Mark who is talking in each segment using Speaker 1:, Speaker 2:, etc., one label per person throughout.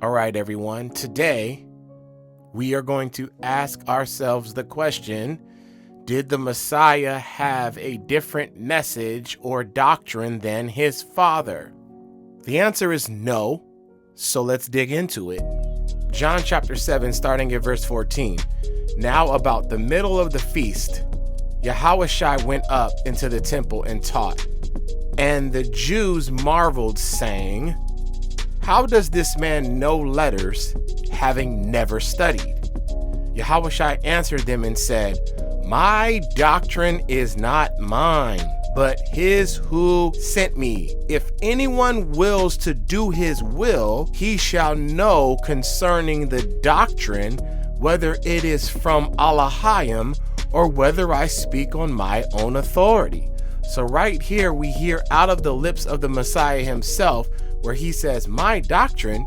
Speaker 1: All right, everyone. Today, we are going to ask ourselves the question, did the Messiah have a different message or doctrine than his father? The answer is no. So let's dig into it. John chapter 7, starting at verse 14. Now about the middle of the feast, Yahushua went up into the temple and taught. And the Jews marveled, saying, how does this man know letters, having never studied? Yahushua answered them and said, my doctrine is not mine, but his who sent me. If anyone wills to do his will, he shall know concerning the doctrine, whether it is from Elohim or whether I speak on my own authority. So right here, we hear out of the lips of the Messiah himself, where he says, my doctrine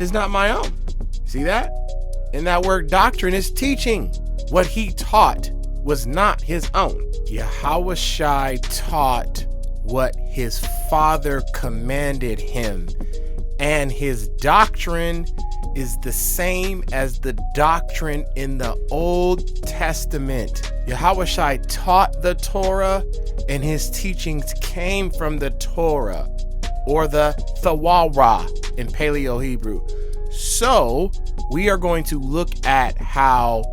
Speaker 1: is not my own. See that? And that word doctrine is teaching. What he taught was not his own. Yahushua taught what his father commanded him. And his doctrine is the same as the doctrine in the Old Testament. Yahushua taught the Torah, and his teachings came from the Torah, or the Thawara in Paleo Hebrew. So we are going to look at how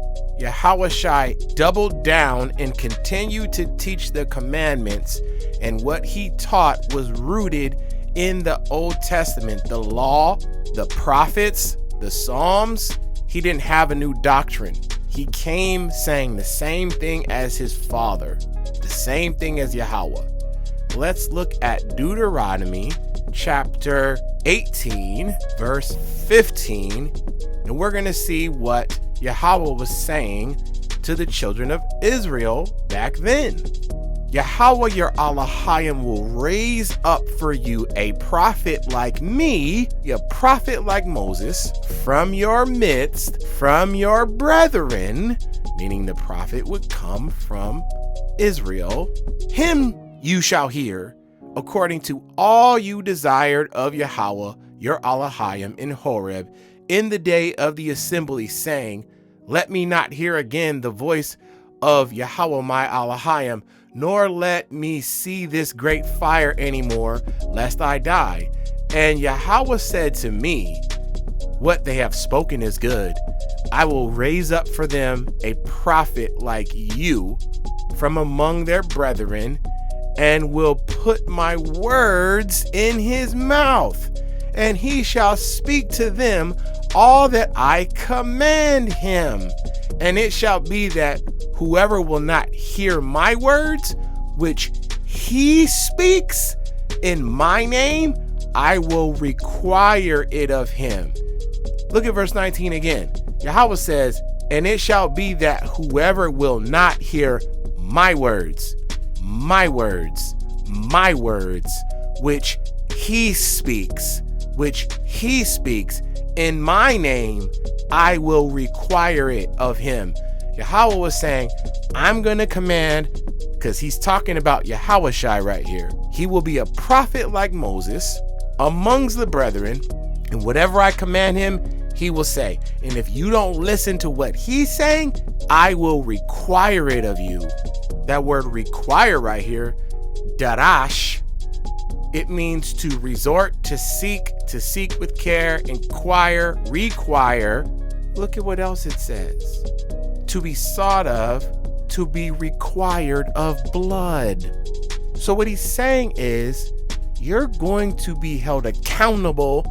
Speaker 1: Yahushua doubled down and continued to teach the commandments, and what he taught was rooted in the Old Testament, the law, the prophets, the Psalms. He didn't have a new doctrine. He came saying the same thing as his father, the same thing as Yahweh. Let's look at Deuteronomy chapter 18, verse 15, and we're going to see what Yahweh was saying to the children of Israel back then. Yahweh your Elohim will raise up for you a prophet like me, a prophet like Moses, from your midst, from your brethren, meaning the prophet would come from Israel. Him you shall hear, according to all you desired of Yahweh your Elohim in Horeb, in the day of the assembly, saying, let me not hear again the voice of Yahweh my Elohim, nor let me see this great fire anymore, lest I die. And Yahweh said to me, what they have spoken is good. I will raise up for them a prophet like you from among their brethren, and will put my words in his mouth, and he shall speak to them all that I command him. And it shall be that whoever will not hear my words, which he speaks in my name, I will require it of him. Look at verse 19 again. Yahweh says, and it shall be that whoever will not hear my words, my words, my words, which he speaks in my name, I will require it of him. Yahweh was saying, I'm going to command, because he's talking about Yahushua right here. He will be a prophet like Moses amongst the brethren, and whatever I command him, he will say. And if you don't listen to what he's saying, I will require it of you. That word require right here, darash, it means to resort, to seek with care, inquire, require. Look at what else it says. To be sought of, to be required of blood. So what he's saying is, you're going to be held accountable,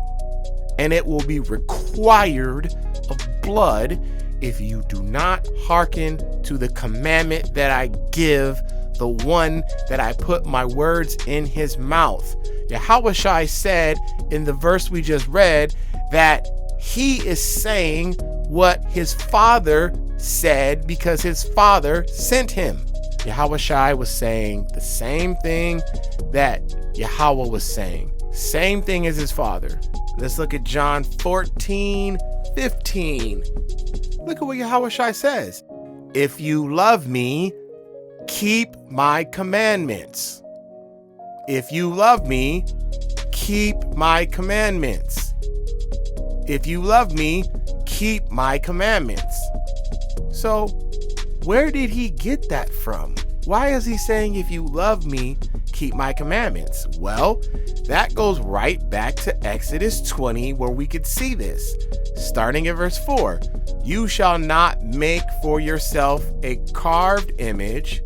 Speaker 1: and it will be required of blood if you do not hearken to the commandment that I give, the one that I put my words in his mouth. Yahushua said in the verse we just read that he is saying what his father said because his father sent him. Yahushua was saying the same thing that Yahweh was saying. Same thing as his father. Let's look at John 14:15. Look at what Yahushua says. If you love me, keep my commandments. If you love me, keep my commandments. if you love me, keep my commandments. So where did he get that from? Why is he saying, if you love me, keep my commandments? Well, that goes right back to Exodus 20, where we could see this. Starting at verse 4, you shall not make for yourself a carved image,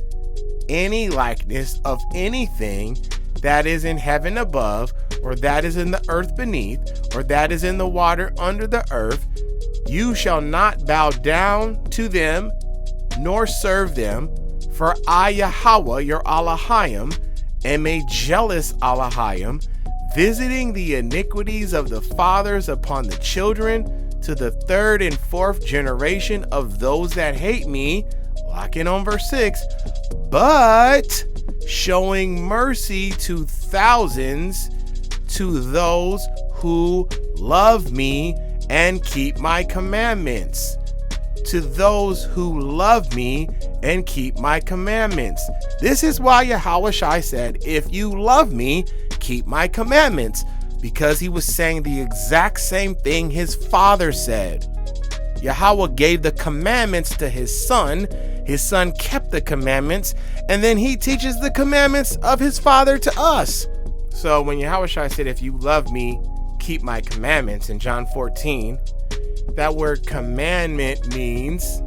Speaker 1: any likeness of anything that is in heaven above, or that is in the earth beneath, or that is in the water under the earth. You shall not bow down to them, nor serve them. For I, Yahweh, your Elohim, am a jealous Elohim, visiting the iniquities of the fathers upon the children, to the third and fourth generation of those that hate me. Lock in on verse 6. But showing mercy to thousands, to those who love me and keep my commandments. To those who love me and keep my commandments. This is why Yahushua said, if you love me, keep my commandments, because he was saying the exact same thing his father said. Yahweh gave the commandments to his son kept the commandments, and then he teaches the commandments of his father to us. So when Yahushua said, if you love me, keep my commandments in John 14, that word commandment means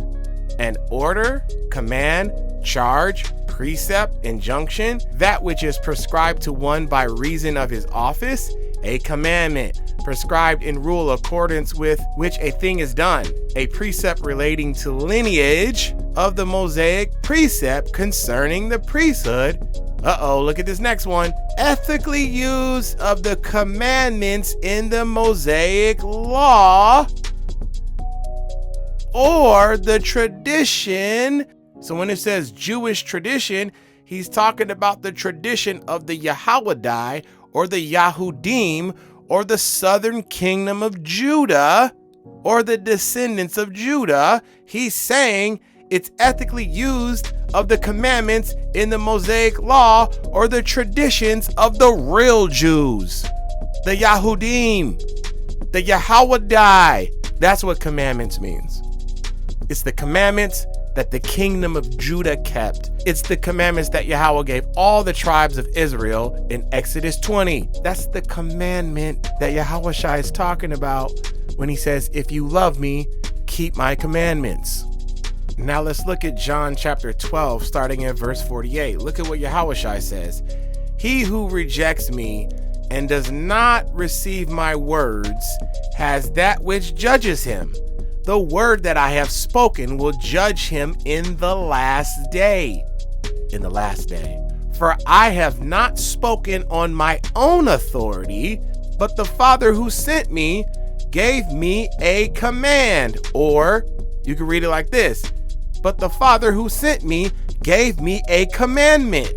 Speaker 1: an order, command, charge, precept, injunction, that which is prescribed to one by reason of his office, a commandment, prescribed in rule accordance with which a thing is done, a precept relating to lineage of the Mosaic precept concerning the priesthood. Look at this next one. Ethically use of the commandments in the Mosaic law, or the tradition. So when it says Jewish tradition, he's talking about the tradition of the Yahawadi, or the Yahudim, or the southern kingdom of Judah, or the descendants of Judah. He's saying it's ethically used of the commandments in the Mosaic law, or the traditions of the real Jews, the Yahudim, the Yahawadi. That's what commandments means. It's the commandments that the kingdom of Judah kept. It's the commandments that Yahweh gave all the tribes of Israel in Exodus 20. That's the commandment that Yahushua is talking about when he says, if you love me, keep my commandments. Now let's look at John chapter 12, starting at verse 48. Look at what Yahushua says. He who rejects me and does not receive my words has that which judges him. The word that I have spoken will judge him in the last day. In the last day. For I have not spoken on my own authority, but the Father who sent me gave me a command. Or you can read it like this. But the Father who sent me gave me a commandment,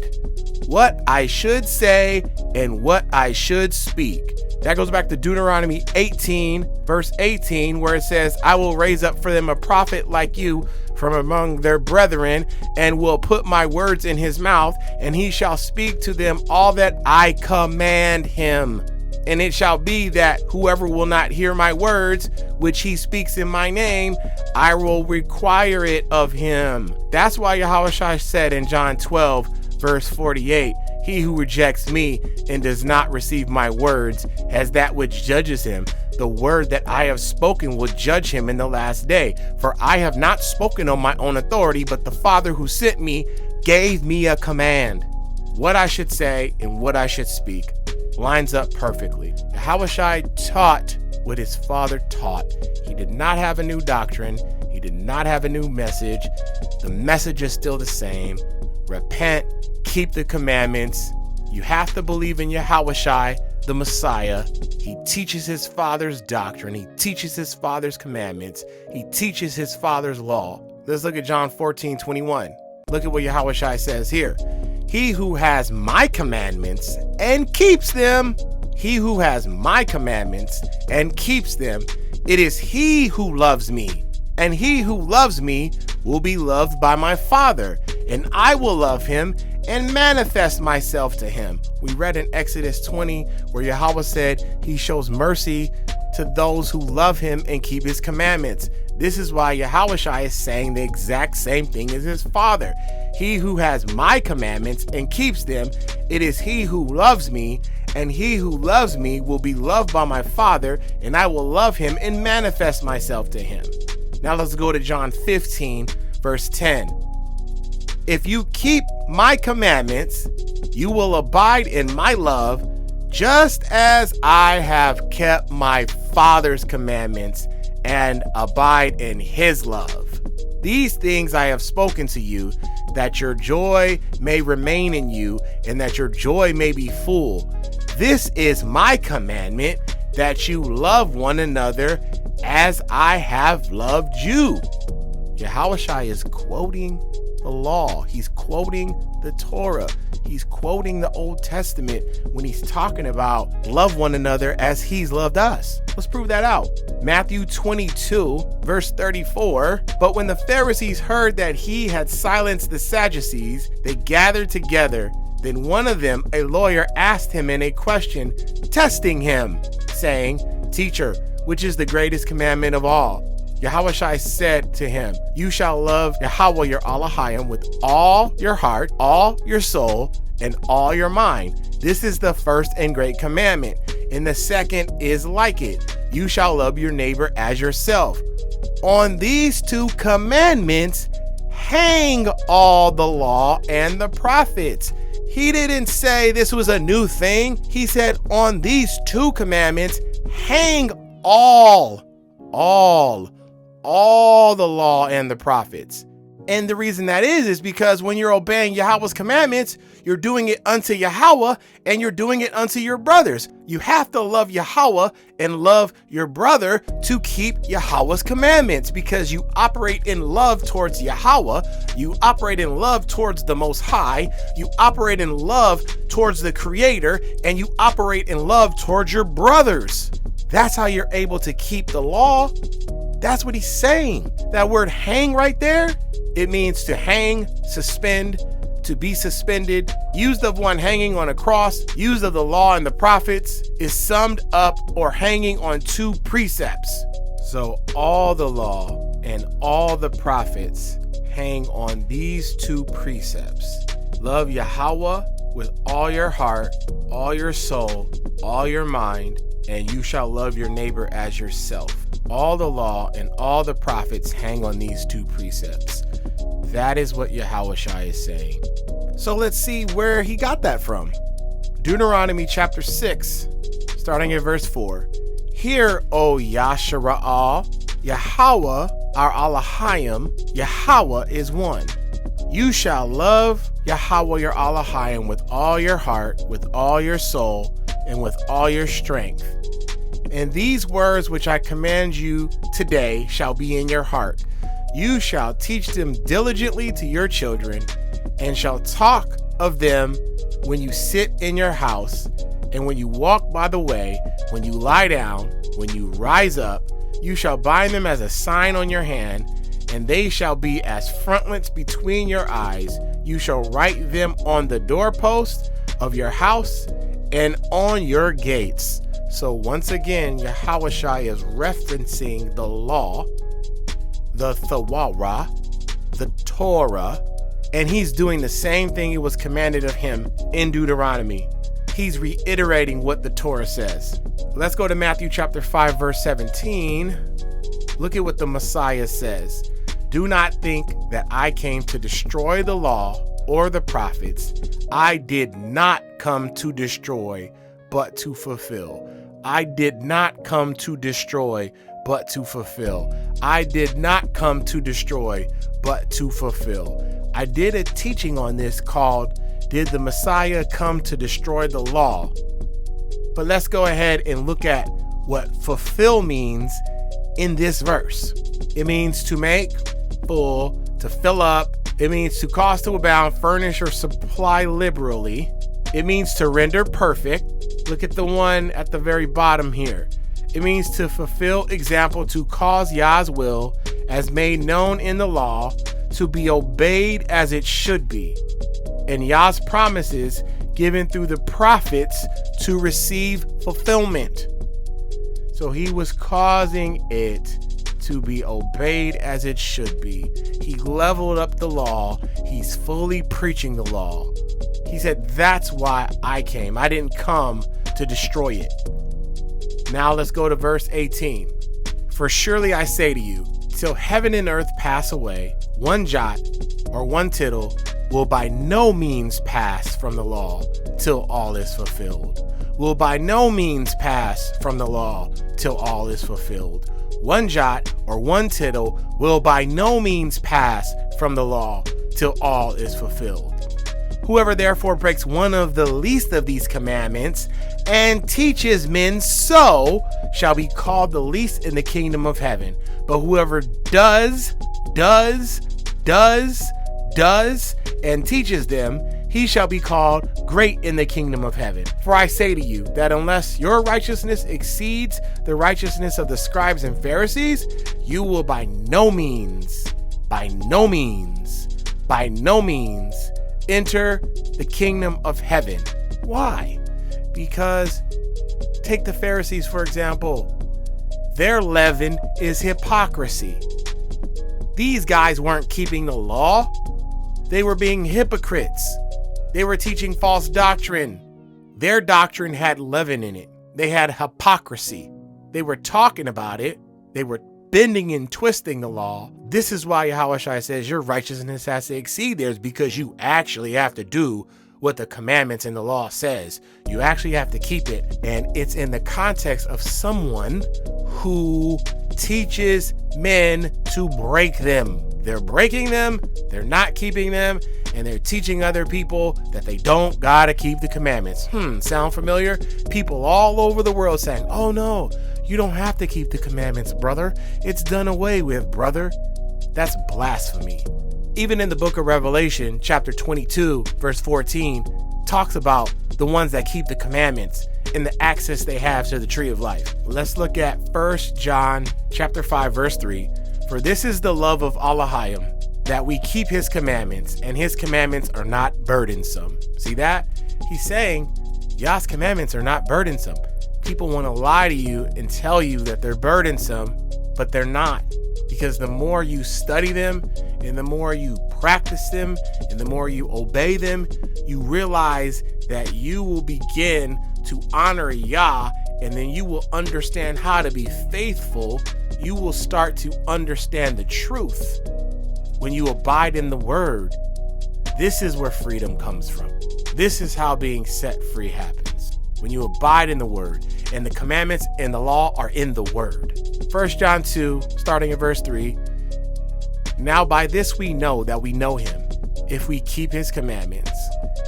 Speaker 1: what I should say and what I should speak. That goes back to Deuteronomy 18, verse 18, where it says, I will raise up for them a prophet like you from among their brethren, and will put my words in his mouth, and he shall speak to them all that I command him. And it shall be that whoever will not hear my words, which he speaks in my name, I will require it of him. That's why Yahushua said in John 12, verse 48, he who rejects me and does not receive my words has that which judges him. The word that I have spoken will judge him in the last day. For I have not spoken on my own authority, but the Father who sent me gave me a command. What I should say and what I should speak lines up perfectly. Yahushua taught what his Father taught. He did not have a new doctrine. He did not have a new message. The message is still the same. Repent, keep the commandments. You have to believe in Yahushua, the Messiah. He teaches his Father's doctrine. He teaches his Father's commandments. He teaches his Father's law. Let's look at John 14:21. Look at what Yahushua says here. He who has my commandments and keeps them, he who has my commandments and keeps them, it is he who loves me. And he who loves me will be loved by my Father, and I will love him and manifest myself to him. We read in Exodus 20 where Yahweh said he shows mercy to those who love him and keep his commandments. This is why Yahushua is saying the exact same thing as his Father. He who has my commandments and keeps them, it is he who loves me, and he who loves me will be loved by my Father, and I will love him and manifest myself to him. Now let's go to John 15, verse 10. If you keep my commandments, you will abide in my love, just as I have kept my Father's commandments and abide in his love. These things I have spoken to you, that your joy may remain in you, and that your joy may be full. This is my commandment, that you love one another as I have loved you. Yahushua is quoting the law. He's quoting the Torah. He's quoting the Old Testament when he's talking about love one another as he's loved us. Let's prove that out. Matthew 22, verse 34. But when the Pharisees heard that he had silenced the Sadducees, they gathered together. Then one of them, a lawyer, asked him in a question, testing him, saying, Teacher, which is the greatest commandment of all? Yahushua said to him, You shall love Yahweh your Elohim with all your heart, all your soul, and all your mind. This is the first and great commandment. And the second is like it. You shall love your neighbor as yourself. On these two commandments hang all the law and the prophets. He didn't say this was a new thing. He said on these two commandments hang all the law and the prophets. And the reason that is because when you're obeying Yahweh's commandments, you're doing it unto Yahweh and you're doing it unto your brothers. You have to love Yahweh and love your brother to keep Yahweh's commandments, because you operate in love towards Yahweh. You operate in love towards the Most High. You operate in love towards the Creator, and you operate in love towards your brothers. That's how you're able to keep the law. That's what he's saying. That word hang right there, it means to hang, suspend, to be suspended. Used of one hanging on a cross, used of the law and the prophets, is summed up or hanging on two precepts. So all the law and all the prophets hang on these two precepts. Love Yahweh with all your heart, all your soul, all your mind, and you shall love your neighbor as yourself. All the law and all the prophets hang on these two precepts. That is what Yahushua is saying. So let's see where he got that from. Deuteronomy chapter 6, starting at verse 4. Hear, O Yashara'ah, Yahweh, our Elohim, Yahweh is one. You shall love Yahweh your Elohim with all your heart, with all your soul, and with all your strength. And these words which I command you today shall be in your heart. You shall teach them diligently to your children, and shall talk of them when you sit in your house, and when you walk by the way, when you lie down, when you rise up. You shall bind them as a sign on your hand, and they shall be as frontlets between your eyes. You shall write them on the doorpost of your house and on your gates. So once again, Yahushua is referencing the law, the Thawara, the Torah, and he's doing the same thing it was commanded of him in Deuteronomy. He's reiterating what the Torah says. Let's go to Matthew chapter 5, verse 17. Look at what the Messiah says. Do not think that I came to destroy the law or the prophets. I did not come to destroy, but to fulfill. I did not come to destroy, but to fulfill. I did not come to destroy, but to fulfill. I did a teaching on this called, Did the Messiah Come to Destroy the Law? But let's go ahead and look at what fulfill means in this verse. It means to make full, to fill up. It means to cause to abound, furnish, or supply liberally. It means to render perfect. Look at the one at the very bottom here. It means to fulfill example, to cause Yah's will as made known in the law to be obeyed as it should be, and Yah's promises given through the prophets to receive fulfillment. So So he was causing it to be obeyed as it should be. He leveled up the law. He's fully preaching the law. He said, that's why I came. I didn't come to destroy it. Now let's go to verse 18. For surely I say to you, till heaven and earth pass away, one jot or one tittle will by no means pass from the law till all is fulfilled. Will by no means pass from the law till all is fulfilled. One jot or one tittle will by no means pass from the law till all is fulfilled. Whoever therefore breaks one of the least of these commandments and teaches men so shall be called the least in the kingdom of heaven. But whoever does, and teaches them, he shall be called great in the kingdom of heaven. For I say to you that unless your righteousness exceeds the righteousness of the scribes and Pharisees, you will by no means enter the kingdom of heaven. Why? Because take the Pharisees, for example. Their leaven is hypocrisy. These guys weren't keeping the law. They were being hypocrites. They were teaching false doctrine. Their doctrine had leaven in it. They had hypocrisy. They were talking about it. They were bending and twisting the law. This is why Yahushua says your righteousness has to exceed theirs, because you actually have to do what the commandments in the law says. You actually have to keep it. And it's in the context of someone who teaches men to break them. They're breaking them, they're not keeping them, and they're teaching other people that they don't gotta keep the commandments. Sound familiar? People all over the world saying, oh no, you don't have to keep the commandments, brother. It's done away with, brother. That's blasphemy. Even in the book of Revelation, chapter 22, verse 14, talks about the ones that keep the commandments and the access they have to the tree of life. Let's look at 1 John chapter 5, verse 3. For this is the love of Elohim, that we keep his commandments, and his commandments are not burdensome. See that? He's saying Yah's commandments are not burdensome. People want to lie to you and tell you that they're burdensome, but they're not. Because the more you study them, and the more you practice them, and the more you obey them, you realize that you will begin to honor Yah, and then you will understand how to be faithful. You will start to understand the truth when you abide in the word. This is where freedom comes from. This is how being set free happens. When you abide in the word, and the commandments and the law are in the word. 1 John 2, starting at verse 3. Now by this we know that we know him, if we keep his commandments.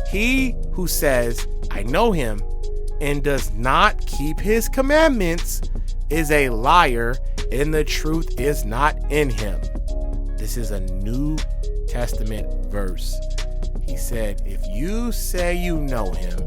Speaker 1: He who says, I know him, and does not keep his commandments is a liar, and the truth is not in him. This is a New Testament verse. He said, if you say you know him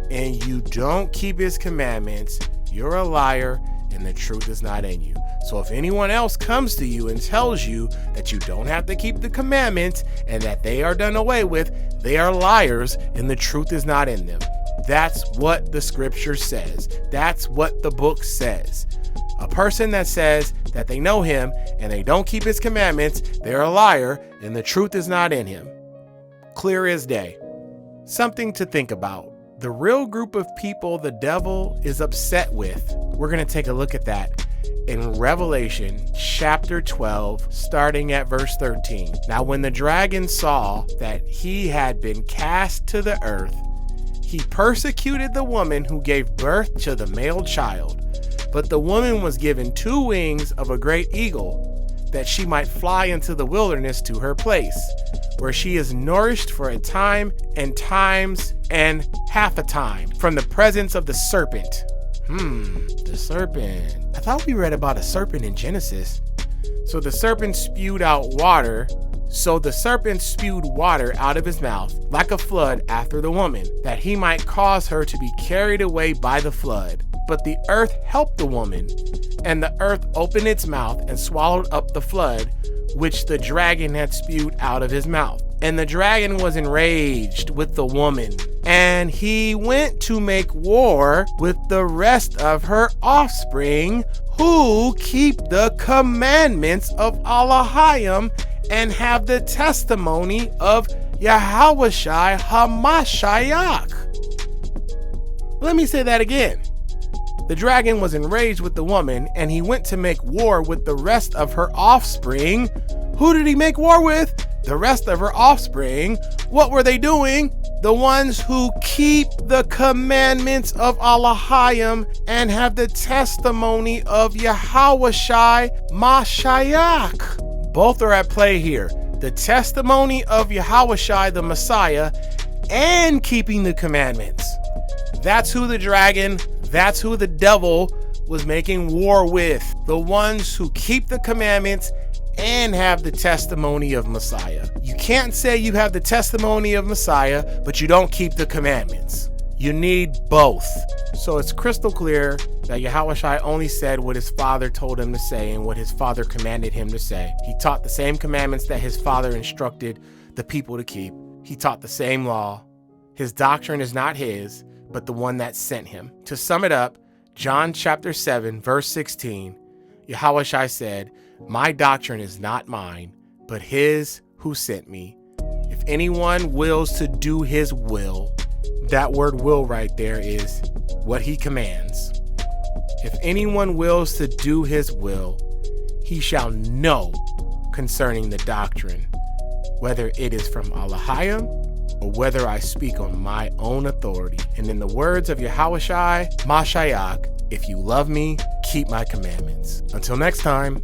Speaker 1: and you don't keep his commandments, you're a liar and the truth is not in you. So if anyone else comes to you and tells you that you don't have to keep the commandments and that they are done away with, they are liars and the truth is not in them. That's what the scripture says. That's what the book says. A person that says that they know him and they don't keep his commandments, they're a liar and the truth is not in him. Clear as day. Something to think about. The real group of people the devil is upset with, we're going to take a look at that in Revelation chapter 12, starting at verse 13. Now when the dragon saw that he had been cast to the earth, he persecuted the woman who gave birth to the male child. But the woman was given 2 wings of a great eagle, that she might fly into the wilderness to her place, where she is nourished for a time and times and half a time from the presence of the serpent. The serpent. I thought we read about a serpent in Genesis. So the serpent spewed out water. So the serpent spewed water out of his mouth like a flood after the woman, that he might cause her to be carried away by the flood. But the earth helped the woman, and the earth opened its mouth and swallowed up the flood, which the dragon had spewed out of his mouth. And the dragon was enraged with the woman And he went to make war with the rest of her offspring, who keep the commandments of Elohim and have the testimony of Yahushai HaMashiach. Let me say that again. The dragon was enraged with the woman, and he went to make war with the rest of her offspring. Who did he make war with? The rest of her offspring. What were they doing? The ones who keep the commandments of Elohim and have the testimony of Yahushai Mashiach. Both are at play here. The testimony of Yahushai the Messiah and keeping the commandments. That's who the dragon, that's who the devil was making war with. The ones who keep the commandments and have the testimony of Messiah. You can't say you have the testimony of Messiah, but you don't keep the commandments. You need both. So it's crystal clear that Yahushai only said what his father told him to say and what his father commanded him to say. He taught the same commandments that his father instructed the people to keep. He taught the same law. His doctrine is not his, but the one that sent him. To sum it up, John chapter 7, verse 16, Yahushai said, "My doctrine is not mine, but his who sent me. If anyone wills to do his will," that word will right there is what he commands. "If anyone wills to do his will, he shall know concerning the doctrine, whether it is from Elohim or whether I speak on my own authority." And in the words of Yahushai Mashiach, if you love me, keep my commandments. Until next time.